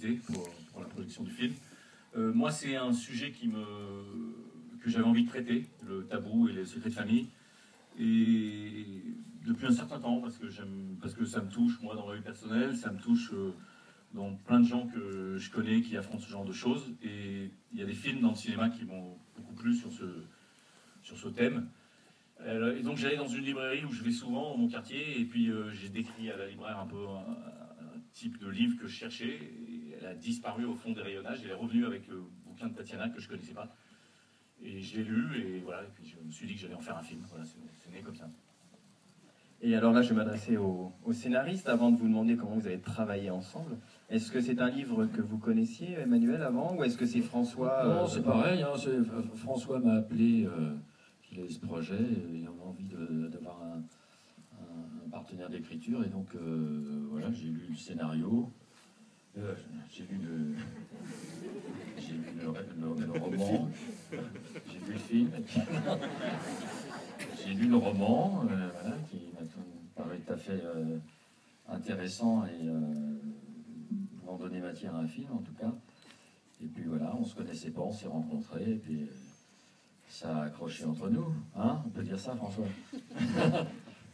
invité pour la production du film. Moi, c'est un sujet que j'avais envie de traiter, le tabou et les secrets de famille. Et depuis un certain temps, parce que ça me touche, moi, dans ma vie personnelle, ça me touche dans plein de gens que je connais qui affrontent ce genre de choses. Et il y a des films dans le cinéma qui m'ont beaucoup plu sur ce thème. Et donc j'allais dans une librairie où je vais souvent, dans mon quartier, et puis j'ai décrit à la libraire un peu un type de livre que je cherchais, et elle a disparu au fond des rayonnages, elle est revenue avec le bouquin de Tatiana que je ne connaissais pas. Et je l'ai lu, et voilà, et puis je me suis dit que j'allais en faire un film, voilà, c'est né comme ça. Et alors là, je vais m'adresser au scénariste avant de vous demander comment vous avez travaillé ensemble. Est-ce que c'est un livre que vous connaissiez, Emmanuel, avant, ou est-ce que c'est François Non, c'est pareil, hein, François m'a appelé, qu'il avait ce projet, il avait envie d'avoir un partenaire d'écriture, et donc voilà, j'ai lu le scénario, j'ai lu le roman, j'ai vu le film, j'ai lu le roman, voilà, qui m'a paru tout à fait intéressant et m'en donner matière à un film en tout cas. Et puis voilà, on se connaissait pas, on s'est rencontrés, et puis ça a accroché entre nous, hein, on peut dire ça, François.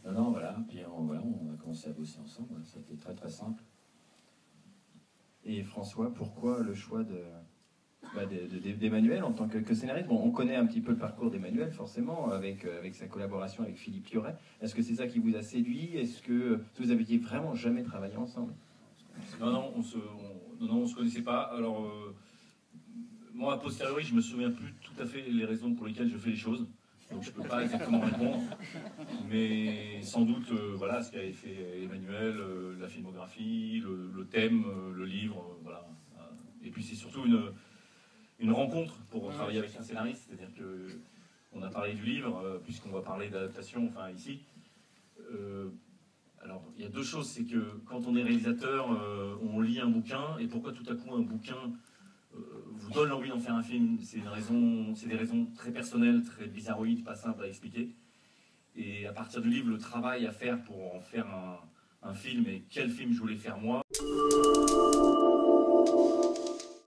Non, voilà, puis on a commencé à bosser ensemble, c'était très très simple. Et François, pourquoi le choix d'Emmanuel en tant que scénariste? Bon, on connaît un petit peu le parcours d'Emmanuel, forcément, avec sa collaboration avec Philippe Liorey. Est-ce que c'est ça qui vous a séduit? Est-ce que vous aviez vraiment jamais travaillé ensemble? Non, on se connaissait pas. Alors, moi, a posteriori, je me souviens plus tout à fait les raisons pour lesquelles je fais les choses. Donc je ne peux pas exactement répondre, mais sans doute, voilà, ce qu'avait fait Emmanuel, la filmographie, le thème, le livre, voilà. Et puis c'est surtout une rencontre pour travailler avec un scénariste, c'est-à-dire qu'on a parlé du livre, puisqu'on va parler d'adaptation, enfin ici. Alors, il y a deux choses, c'est que quand on est réalisateur, on lit un bouquin, et pourquoi tout à coup un bouquin vous donne l'envie d'en faire un film? C'est des raisons très personnelles, très bizarroïdes, pas simples à expliquer. Et à partir du livre, le travail à faire pour en faire un film, et quel film je voulais faire moi.